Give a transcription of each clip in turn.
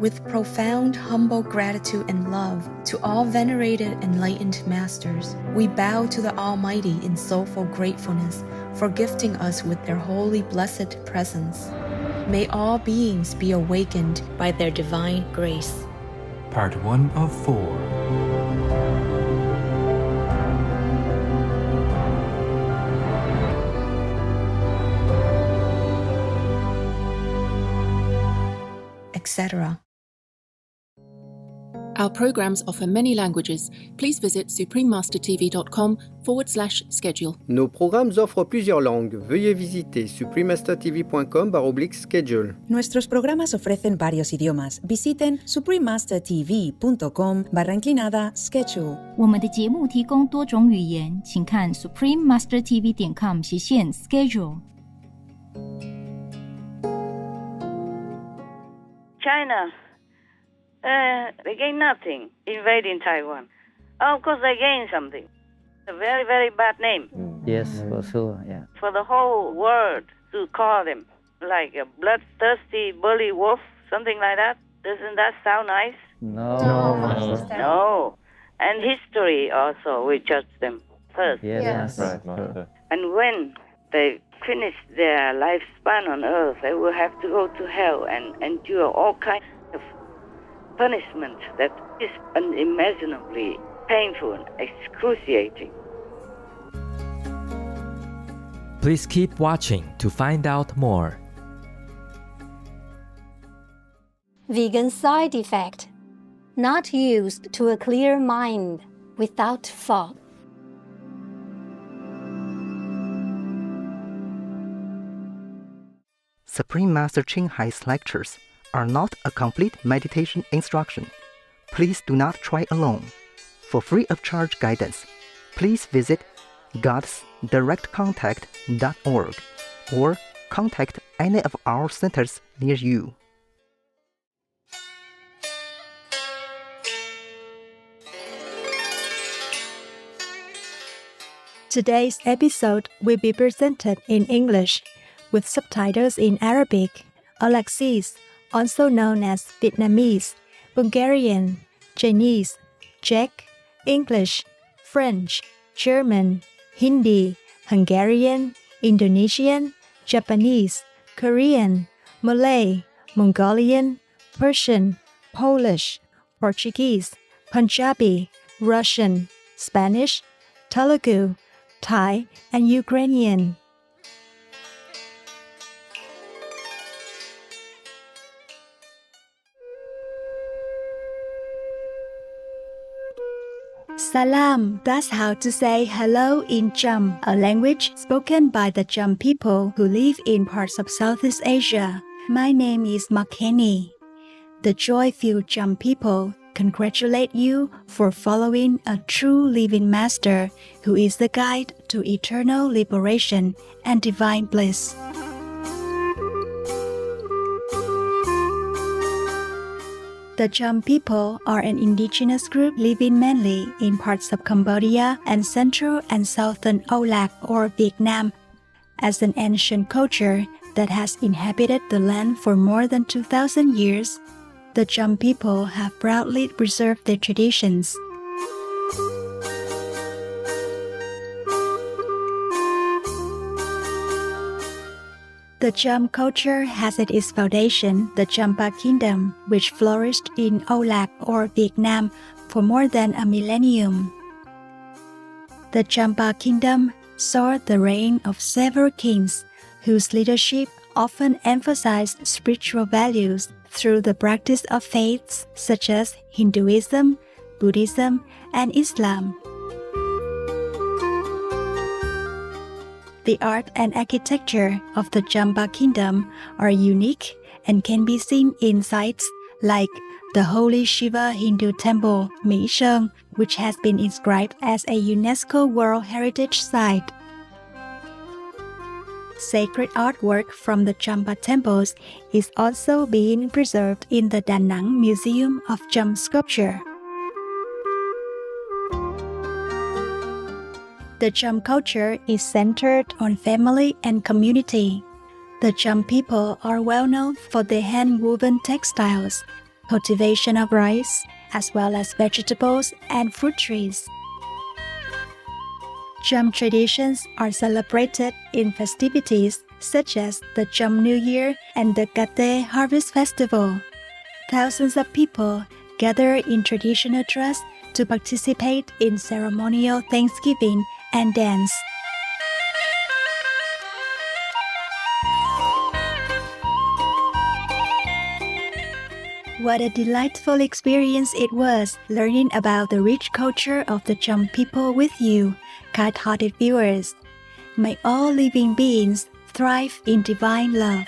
With profound, humble gratitude and love to all venerated enlightened masters, we bow to the Almighty in soulful gratefulness for gifting us with their holy blessed presence. May all beings be awakened by their divine grace. Part 1 of 4. Etc. Our programs offer many languages. Please visit suprememastertv.com/schedule. Nos programmes offrent plusieurs langues. Veuillez visiter suprememastertv.com/schedule. Nuestros programas ofrecen varios idiomas. Visiten suprememastertv.com/schedule。我们的节目提供多种语言，请看 suprememastertv.com/schedule。 China, they gained nothing invading Taiwan. Of course, they gained something. A very, very bad name. Yes, for sure, yeah. For the whole world to call them like a bloodthirsty bully wolf, something like that. Doesn't that sound nice? No. And history also, we judge them first. Yes. Right. And when they finish their lifespan on earth, they will have to go to hell and endure all kinds of punishment that is unimaginably painful and excruciating. Please keep watching to find out more. Vegan side effect: not used to a clear mind without fog. Supreme Master Ching Hai's lectures are not a complete meditation instruction. Please do not try alone. For free of charge guidance, please visit godsdirectcontact.org or contact any of our centers near you. Today's episode will be presented in English with subtitles in Arabic, Alexis, also known as Vietnamese, Bulgarian, Chinese, Czech, English, French, German, Hindi, Hungarian, Indonesian, Japanese, Korean, Malay, Mongolian, Persian, Polish, Portuguese, Punjabi, Russian, Spanish, Telugu, Thai, and Ukrainian. Salam, that's how to say hello in Cham, a language spoken by the Cham people who live in parts of Southeast Asia. My name is Makeni. The joy-filled Cham people congratulate you for following a true living master who is the guide to eternal liberation and divine bliss. The Cham people are an indigenous group living mainly in parts of Cambodia and central and southern Olac or Vietnam. As an ancient culture that has inhabited the land for more than 2,000 years, the Cham people have proudly preserved their traditions. The Cham culture has at its foundation the Champa Kingdom, which flourished in Olac or Vietnam for more than a millennium. The Champa Kingdom saw the reign of several kings, whose leadership often emphasized spiritual values through the practice of faiths such as Hinduism, Buddhism, and Islam. The art and architecture of the Champa Kingdom are unique and can be seen in sites like the Holy Shiva Hindu Temple, Mỹ Sơn, which has been inscribed as a UNESCO World Heritage Site. Sacred artwork from the Champa temples is also being preserved in the Da Nang Museum of Cham Sculpture. The Cham culture is centered on family and community. The Cham people are well known for their hand-woven textiles. cultivation of rice, as well as vegetables and fruit trees. Cham traditions are celebrated in festivities such as the Cham New Year and the Kate Harvest Festival. Thousands of people gather in traditional dress to participate in ceremonial Thanksgiving and dance. What a delightful experience it was learning about the rich culture of the Cham people with you, kind-hearted viewers. May all living beings thrive in divine love.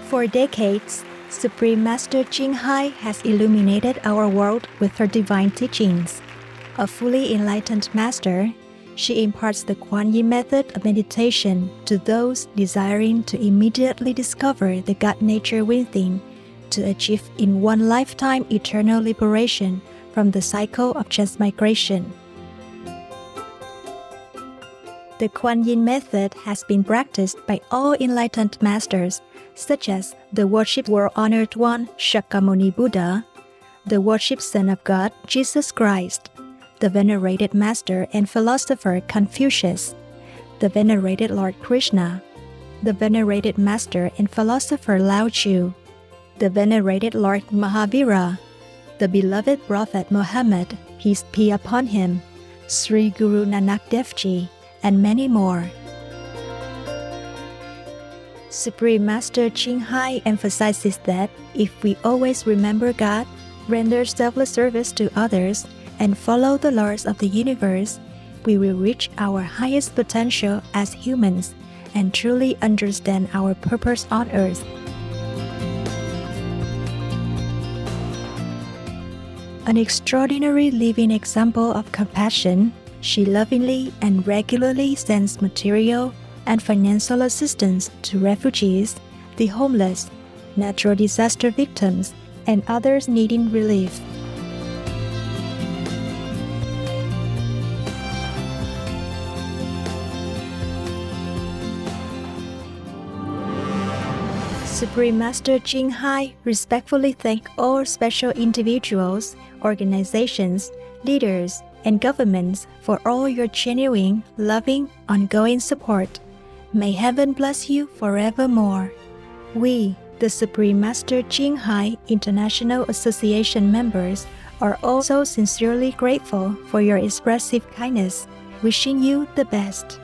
For decades, Supreme Master Ching Hai has illuminated our world with her divine teachings. A fully enlightened master, she imparts the Kuan Yin method of meditation to those desiring to immediately discover the God nature within, to achieve in one lifetime eternal liberation from the cycle of transmigration. The Kuan Yin method has been practiced by all enlightened masters, such as the worshipped world-honored one Shakyamuni Buddha, the worshipped Son of God Jesus Christ, the venerated master and philosopher Confucius, the venerated Lord Krishna, the venerated master and philosopher Lao Tzu, the venerated Lord Mahavira, the beloved Prophet Muhammad, peace be upon him, Sri Guru Nanak Dev Ji, and many more. Supreme Master Ching Hai emphasizes that if we always remember God, render selfless service to others, and follow the laws of the universe, we will reach our highest potential as humans and truly understand our purpose on earth. An extraordinary living example of compassion, she lovingly and regularly sends material and financial assistance to refugees, the homeless, natural disaster victims, and others needing relief. Supreme Master Ching Hai respectfully thank all special individuals, organizations, leaders, and governments for all your genuine, loving, ongoing support. May heaven bless you forevermore. We, the Supreme Master Ching Hai International Association members, are also sincerely grateful for your expressive kindness, wishing you the best.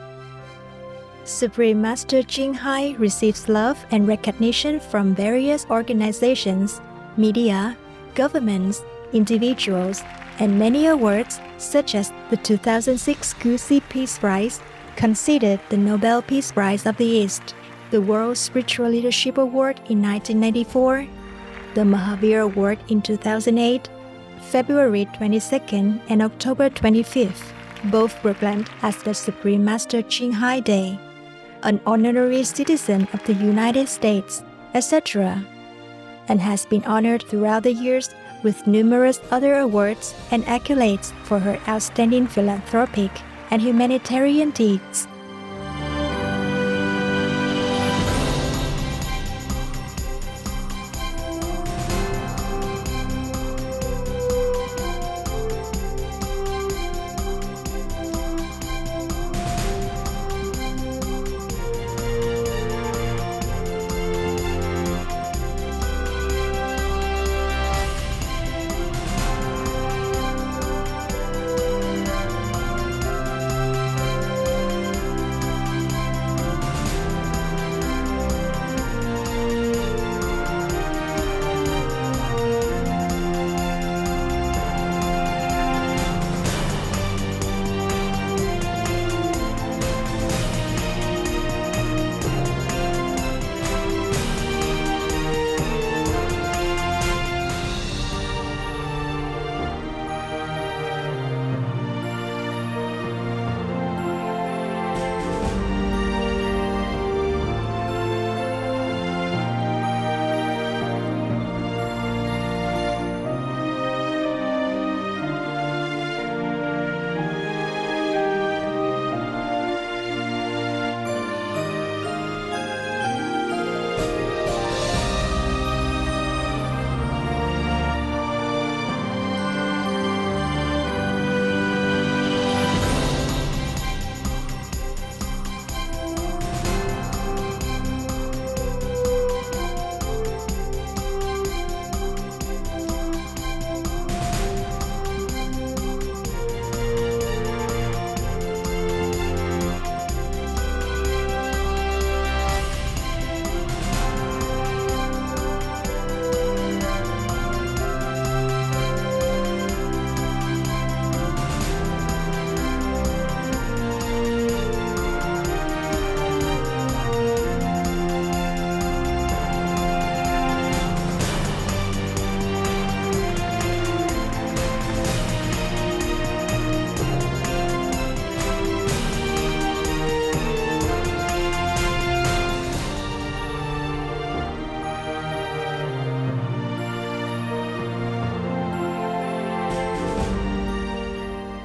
Supreme Master Ching Hai receives love and recognition from various organizations, media, governments, individuals, and many awards such as the 2006 Gusi Peace Prize, considered the Nobel Peace Prize of the East, the World Spiritual Leadership Award in 1994, the Mahavir Award in 2008, February 22nd and October 25th, both proclaimed as the Supreme Master Ching Hai Day, an honorary citizen of the United States, etc., and has been honored throughout the years with numerous other awards and accolades for her outstanding philanthropic and humanitarian deeds.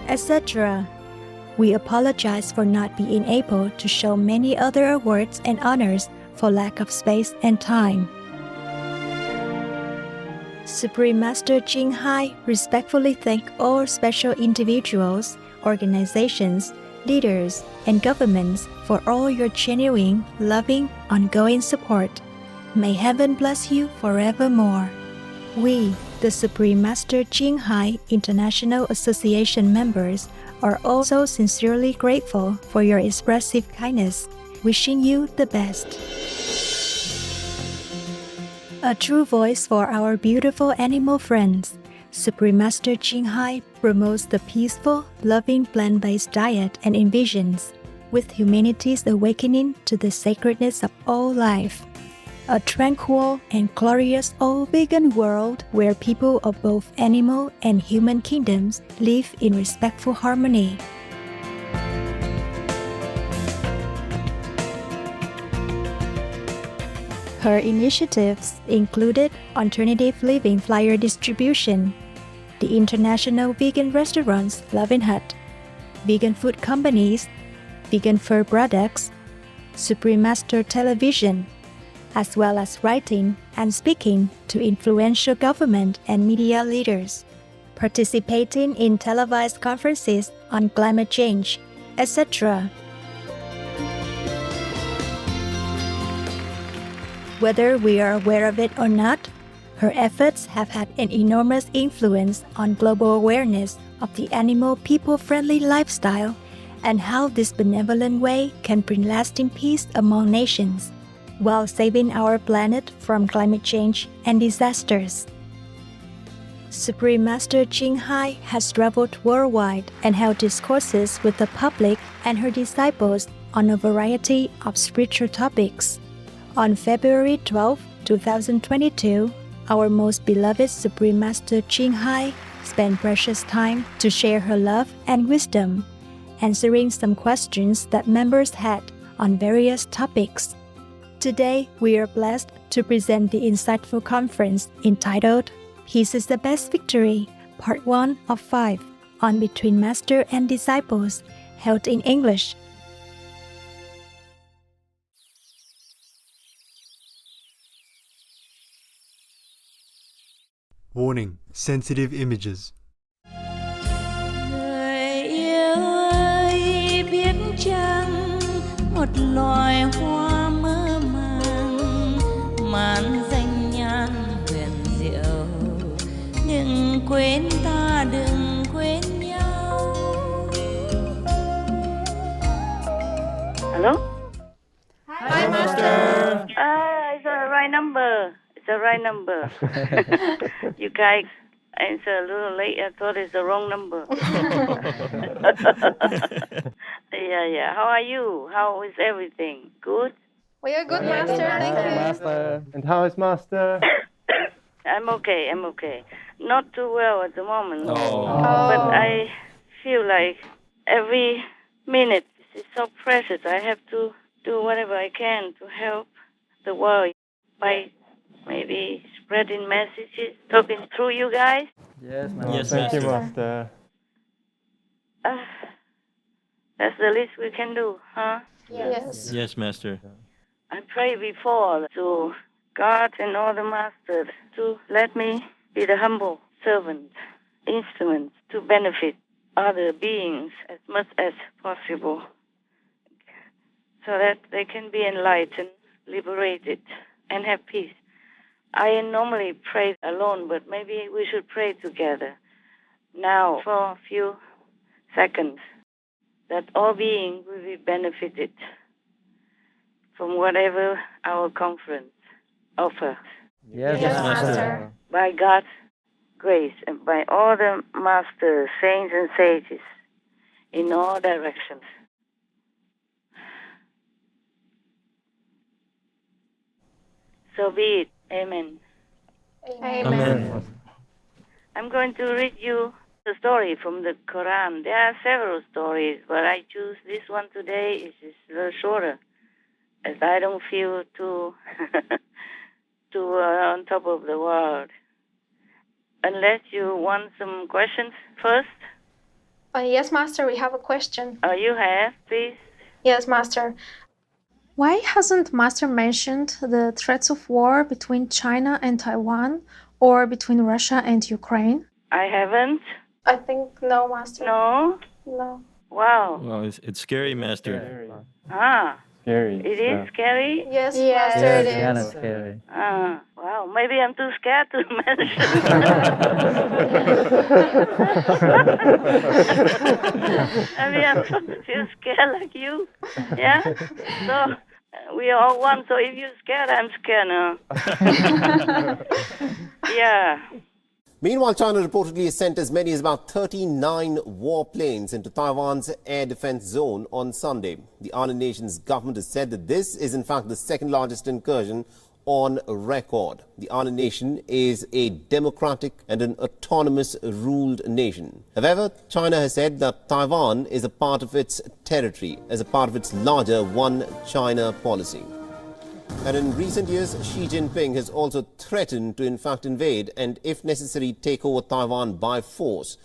etc. We apologize for not being able to show many other awards and honors for lack of space and time. Supreme Master Jing Hai respectfully thank all special individuals, organizations, leaders, and governments for all your genuine, loving, ongoing support. May heaven bless you forevermore. We, the Supreme Master Jing Hai International Association members, are also sincerely grateful for your expressive kindness, wishing you the best. A true voice for our beautiful animal friends, Supreme Master Jing Hai promotes the peaceful, loving plant-based diet and envisions, with humanity's awakening to the sacredness of all life. A tranquil and glorious all-vegan world where people of both animal and human kingdoms live in respectful harmony. Her initiatives included alternative living flyer distribution, the international vegan restaurants Loving Hut, vegan food companies, vegan fur products, Supreme Master Television, as well as writing and speaking to influential government and media leaders, participating in televised conferences on climate change, etc. Whether we are aware of it or not, her efforts have had an enormous influence on global awareness of the animal people-friendly lifestyle and how this benevolent way can bring lasting peace among nations, while saving our planet from climate change and disasters. Supreme Master Jing Hai has traveled worldwide and held discourses with the public and her disciples on a variety of spiritual topics. On February 12, 2022, our most beloved Supreme Master Jing Hai spent precious time to share her love and wisdom, answering some questions that members had on various topics. Today, we are blessed to present the insightful conference entitled Peace is the Best Victory, Part 1 of 5, on Between Master and Disciples, held in English. Warning: sensitive images. Người yêu ơi, biết chăng một loài hoa mơ màng màn danh nhan huyền diệu, đừng quên ta, đừng quên nhau. Hello? Hi, Master. It's the right number. It's the right number. You guys answer a little late. I thought it's the wrong number. Yeah. How are you? How is everything? Good? We are good, Master. Thank you. Master. And how is Master? I'm okay. Not too well at the moment. Oh. But I feel like every minute is so precious. I have to do whatever I can to help the world by maybe spreading messages, talking through you guys. Yes, Master. Yes, thank you, Master. That's the least we can do, huh? Yes. Yes, Master. I prayed before to God and all the masters to let me be the humble servant, instrument to benefit other beings as much as possible, so that they can be enlightened, liberated, and have peace. I normally pray alone, but maybe we should pray together now for a few seconds, that all beings will be benefited from whatever our conference offers. Yes, Master. By God's grace and by all the masters, saints, and sages in all directions. So be it. Amen. Amen. I'm going to read you a story from the Quran. There are several stories, but I choose this one today. It's just a little shorter, as I don't feel too on top of the world. Unless you want some questions first. Yes, Master, we have a question. You have, please? Yes, Master. Why hasn't Master mentioned the threats of war between China and Taiwan or between Russia and Ukraine? I haven't. I think no, Master. No? No. Wow. Well, it's scary, Master. Ah. Scary. It is scary? Yes, Yes, Master, it kind is. of scary. Wow. Maybe I'm too scared to mention. Maybe I'm too scared like you. Yeah? So we are all one. So if you're scared, I'm scared now. Yeah. Meanwhile, China reportedly has sent as many as about 39 warplanes into Taiwan's air defense zone on Sunday. The island nation's government has said that this is in fact the second largest incursion on record. The island nation is a democratic and an autonomous ruled nation. However, China has said that Taiwan is a part of its territory as a part of its larger One China policy. And in recent years, Xi Jinping has also threatened to in fact invade and, if necessary, take over Taiwan by force.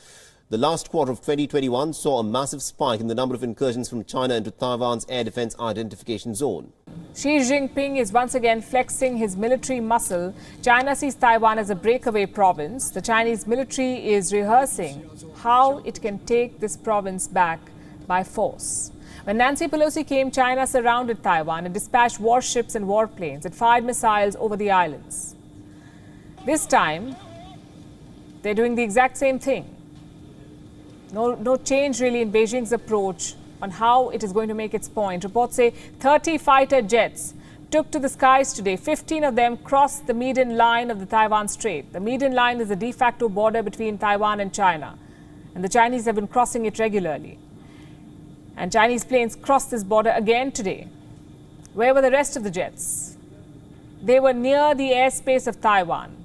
The last quarter of 2021 saw a massive spike in the number of incursions from China into Taiwan's air defense identification zone. Xi Jinping is once again flexing his military muscle. China sees Taiwan as a breakaway province. The Chinese military is rehearsing how it can take this province back by force. When Nancy Pelosi came, China surrounded Taiwan and dispatched warships and warplanes. It fired missiles over the islands. This time, they're doing the exact same thing. No change really in Beijing's approach on how it is going to make its point. Reports say 30 fighter jets took to the skies today. 15 of them crossed the median line of the Taiwan Strait. The median line is the de facto border between Taiwan and China. And the Chinese have been crossing it regularly. And Chinese planes crossed this border again today. Where were the rest of the jets? They were near the airspace of Taiwan.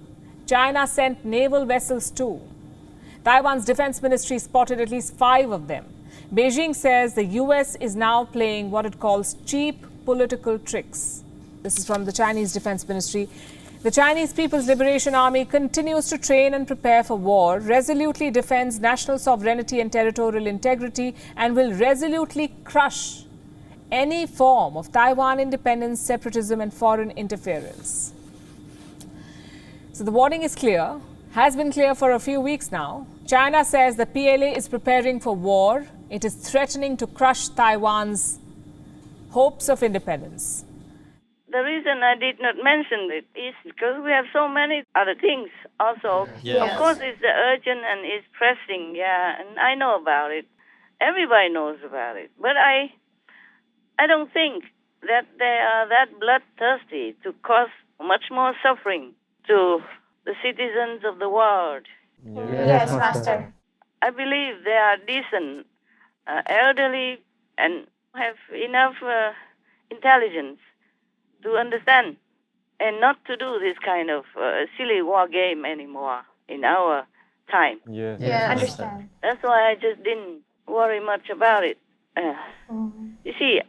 China sent naval vessels too. Taiwan's defense ministry spotted at least 5 of them. Beijing says the US is now playing what it calls cheap political tricks. This is from the Chinese Defense Ministry. The Chinese People's Liberation Army continues to train and prepare for war, resolutely defends national sovereignty and territorial integrity, and will resolutely crush any form of Taiwan independence, separatism, and foreign interference. So the warning is clear, has been clear for a few weeks now. China says the PLA is preparing for war. It is threatening to crush Taiwan's hopes of independence. The reason I did not mention it is because we have so many other things also. Yes. Of course, it's urgent and it's pressing, yeah, and I know about it. Everybody knows about it. But I don't think that they are that bloodthirsty to cause much more suffering to the citizens of the world. Yes, Master. I believe they are decent, elderly, and have enough intelligence to understand and not to do this kind of silly war game anymore in our time. Yes. Yeah, I understand. That's why I just didn't worry much about it. You see,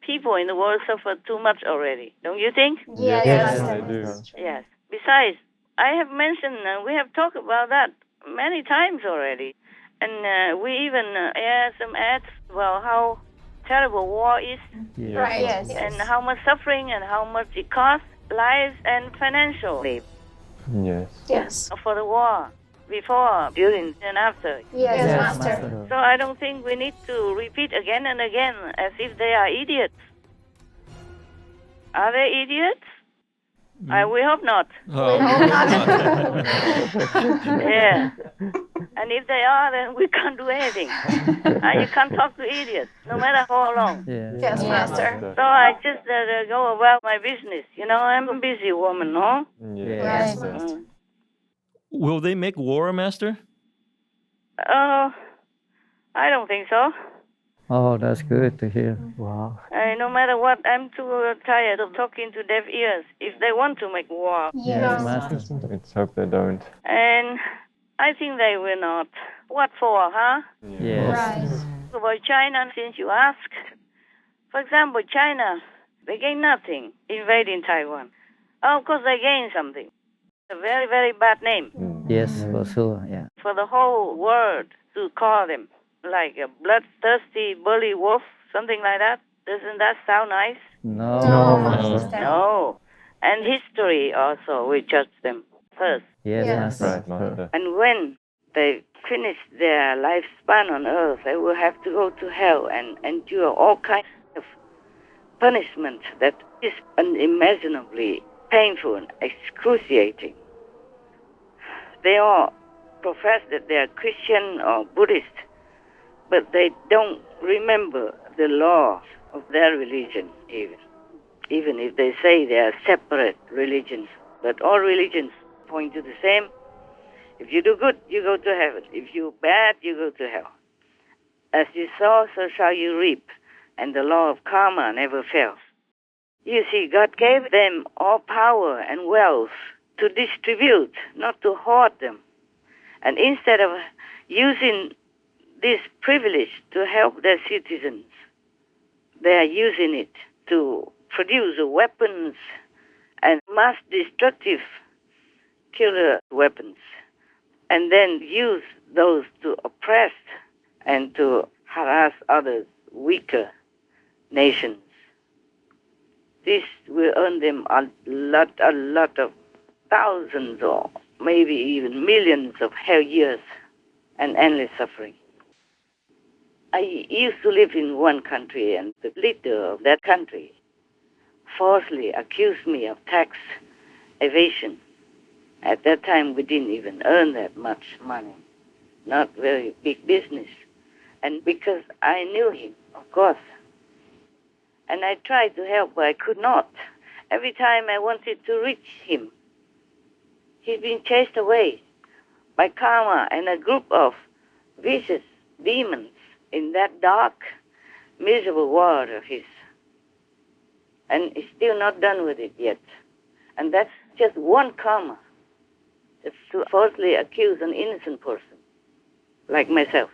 people in the world suffer too much already, don't you think? Yes, Yes, Master. I do. Yes. Besides, I have mentioned, we have talked about that many times already. And we even aired some ads about how terrible war is. Yes. Right, yes. And how much suffering and how much it costs lives and financially Yes. Yes. for the war, before, during, and after. Yes, Master. So I don't think we need to repeat again and again as if they are idiots. Are they idiots? We hope not. Oh, Yeah. And if they are, then we can't do anything. You can't talk to idiots, no matter how long. Yes, Master. So I just go about my business. You know, I'm a busy woman, no? Yes. Will they make war, Master? I don't think so. Oh, that's good to hear. Wow. No matter what, I'm too tired of talking to deaf ears if they want to make war. Yes, Master. Let's hope they don't. And I think they will not. What for, huh? Yes. Right. About China, since you ask. For example, China, they gain nothing invading Taiwan. Oh, of course, they gain something. A very, very bad name Yes, for sure. Yeah. for the whole world to call them. like a bloodthirsty bully wolf, something like that. Doesn't that sound nice? No. No. And history also will judge them first. Yes, Master. Right, Master. And when they finish their lifespan on earth, they will have to go to hell and endure all kinds of punishment that is unimaginably painful and excruciating. They all profess that they are Christian or Buddhist, but they don't remember the laws of their religion even if they say they are separate religions. But all religions point to the same. If you do good, you go to heaven. If you bad, you go to hell. As you sow, so shall you reap, and the law of karma never fails. You see, God gave them all power and wealth to distribute, not to hoard them. And instead of using this privilege to help their citizens, they are using it to produce weapons and mass destructive killer weapons, and then use those to oppress and to harass others, weaker nations. This will earn them a lot of thousands or maybe even millions of hell years and endless suffering. I used to live in one country, and the leader of that country falsely accused me of tax evasion. At that time, we didn't even earn that much money, not very big business. And because I knew him, of course, and I tried to help, but I could not. Every time I wanted to reach him, he's been chased away by karma and a group of vicious demons in that dark, miserable world of his. And he's still not done with it yet. And that's just one karma. It's to falsely accuse an innocent person, like myself.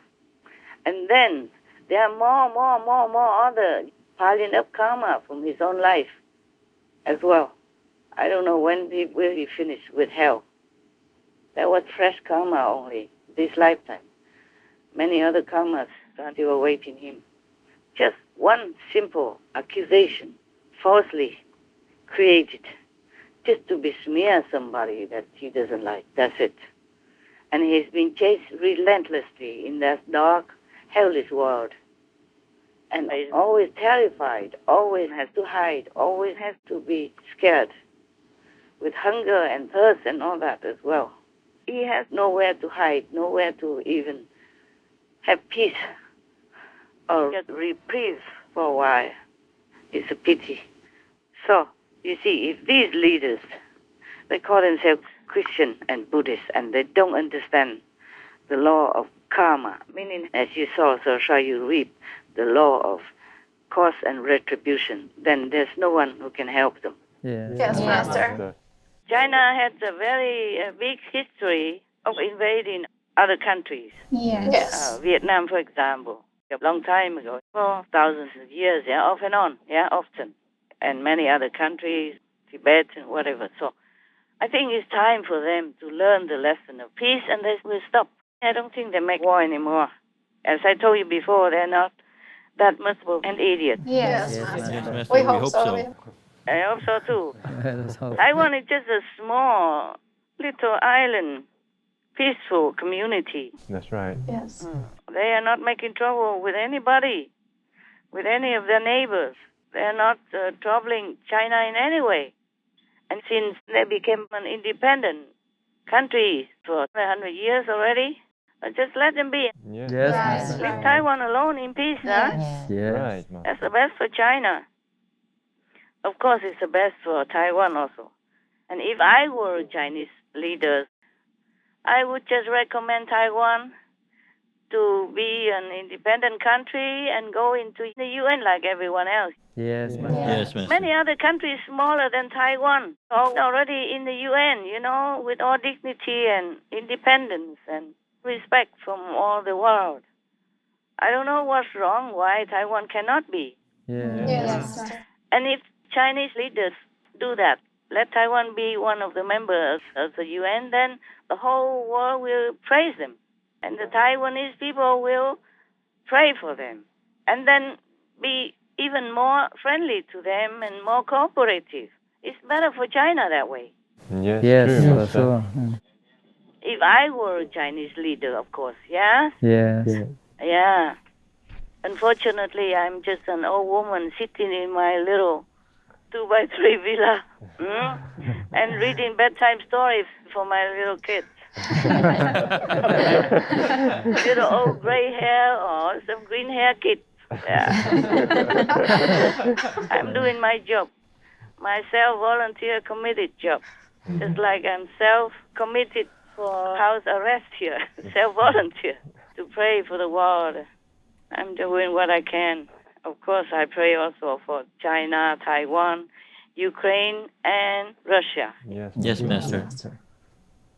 And then there are more other piling up karma from his own life as well. I don't know when he will be finished with hell. That was fresh karma only, this lifetime. Many other karmas are still awaiting him. Just one simple accusation, falsely created, just to besmear somebody that he doesn't like. That's it. And he's been chased relentlessly in that dark, hellish world. And he's always terrified, always has to hide, always has to be scared, with hunger and thirst and all that as well. He has nowhere to hide, nowhere to even have peace or get reprieve for a while. It's a pity. So, you see, if these leaders, they call themselves Christian and Buddhist, and they don't understand the law of karma, meaning as you sow, so shall you reap, the law of cause and retribution, then there's no one who can help them. Yes, Master. China has a very big history of invading other countries. Yes. Vietnam, for example, a long time ago, for thousands of years, off and on, often. And many other countries, Tibet and whatever. So I think it's time for them to learn the lesson of peace, and they will stop. I don't think they make war anymore. As I told you before, they're not that much of an idiot. Yes, Master. We hope so. I hope so too. Let's hope. Taiwan is just a small, little island, peaceful community. That's right. Yes. They are not making trouble with anybody, with any of their neighbors. They are not troubling China in any way. And since they became an independent country for 100 years already, just let them be. Yes. Leave Taiwan alone in peace, huh? Yes. Right. That's the best for China. Of course, it's the best for Taiwan also. And if I were Chinese leaders, I would just recommend Taiwan to be an independent country and go into the UN like everyone else. Yes, Master. Yes, Master. Many other countries smaller than Taiwan are already in the UN, with all dignity and independence and respect from all the world. I don't know what's wrong, why Taiwan cannot be. Yes. And if Chinese leaders do that, let Taiwan be one of the members of the UN, then the whole world will praise them. And the Taiwanese people will pray for them, and then be even more friendly to them and more cooperative. It's better for China that way. Yes, Yes, true, for Master. sure. If I were a Chinese leader, of course, yeah? Yes. Yeah. Unfortunately, I'm just an old woman sitting in my little 2x3 villa and reading bedtime stories for my little kids. Little old gray hair or some green hair kids. Yeah. I'm doing my job, my self-volunteer committed job. Just like I'm self-committed for house arrest here, self-volunteer to pray for the world. I'm doing what I can. Of course, I pray also for China, Taiwan, Ukraine, and Russia. Yes, Master.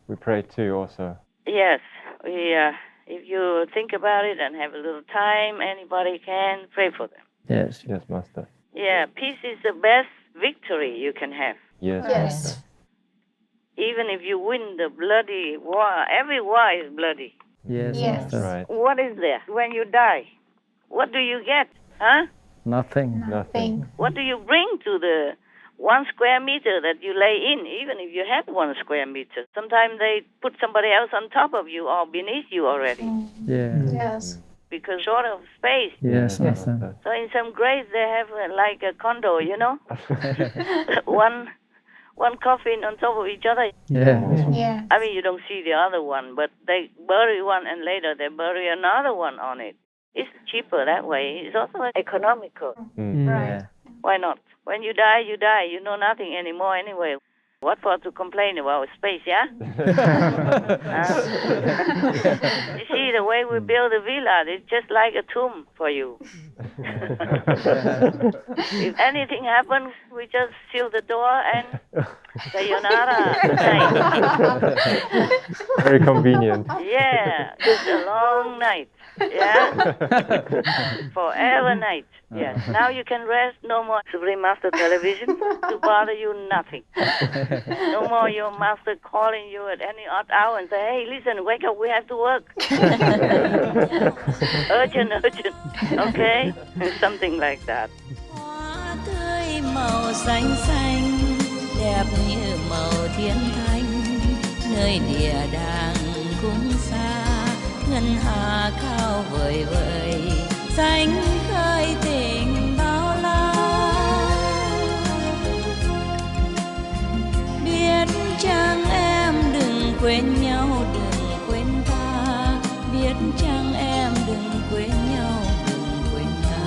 We pray too also. Yes, we. If you think about it and have a little time, anybody can pray for them. Yes. Yes, Master. Yeah, peace is the best victory you can have. Yes, Master. Even if you win the bloody war, every war is bloody. Yes, Master. Right. What is there when you die? What do you get? Huh? Nothing. What do you bring to the 1 square meter that you lay in, even if you have 1 square meter? Sometimes they put somebody else on top of you or beneath you already. Yes. Because short of space. Yes, Master. So in some graves they have like a condo, you know? one coffin on top of each other. Yeah. I mean, you don't see the other one, but they bury one and later they bury another one on it. It's cheaper that way. It's also economical. Yeah. Why not? When you die, you die. You know nothing anymore anyway. What for to complain about space, yeah? You see, the way we build a villa, it's just like a tomb for you. If anything happens, we just seal the door and sayonara. Very convenient. Yeah, it's a long night. Yeah? Forever night. Yes. Now you can rest. No more Supreme Master television to bother you, nothing. No more your master calling you at any odd hour and say, hey, listen, wake up, we have to work. Urgent. Okay? Something like that. Hoa tươi màu xanh xanh, đẹp như màu thiên thanh, nơi địa đàng cũng xa, ngân hà cao vời vợi, xanh khơi tình bao la. Biết chăng em đừng quên nhau, đừng quên ta. Biết chăng em đừng quên nhau, đừng quên ta.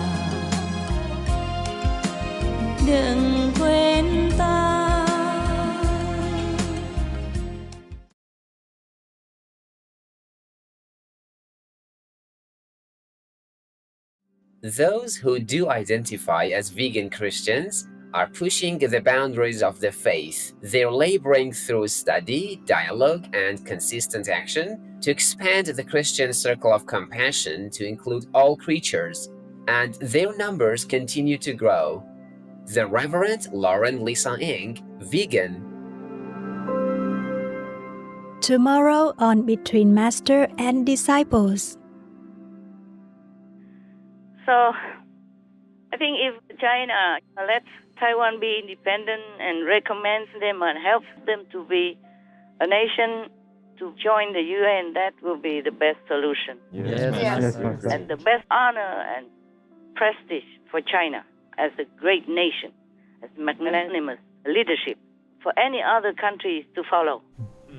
Đừng quên ta. Those who do identify as vegan Christians are pushing the boundaries of the faith. They're laboring through study, dialogue, and consistent action to expand the Christian circle of compassion to include all creatures, and their numbers continue to grow. The Reverend Lauren Lisa Ng, vegan. Tomorrow on Between Master and Disciples. So, I think if China lets Taiwan be independent and recommends them and helps them to be a nation to join the UN, that will be the best solution. Yes. And the best honor and prestige for China as a great nation, as magnanimous leadership for any other countries to follow.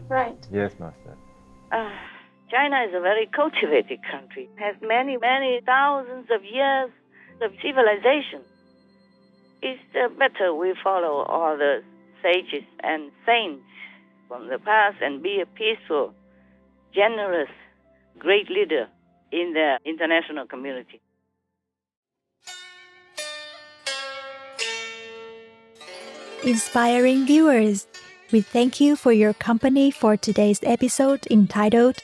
Right. Yes, Master. China is a very cultivated country, has many thousands of years of civilization. It's better we follow all the sages and saints from the past and be a peaceful, generous, great leader in the international community. Inspiring viewers, we thank you for your company for today's episode entitled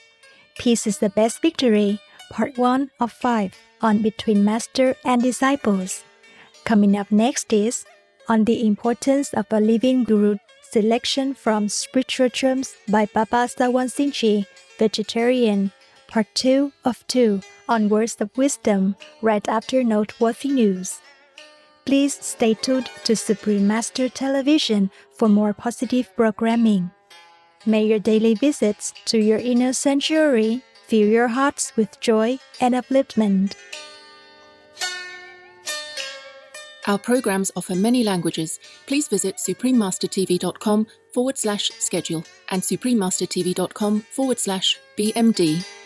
Peace is the Best Victory, Part 1 of 5 on Between Master and Disciples. Coming up next is On the Importance of a Living Guru, selection from Spiritual Terms by Papa Sawan Sinchi, Vegetarian, Part 2 of 2 on words of wisdom right after noteworthy news. Please stay tuned to Supreme Master Television for more positive programming. May your daily visits to your inner sanctuary fill your hearts with joy and upliftment. Our programs offer many languages. Please visit suprememastertv.com/schedule and suprememastertv.com/BMD.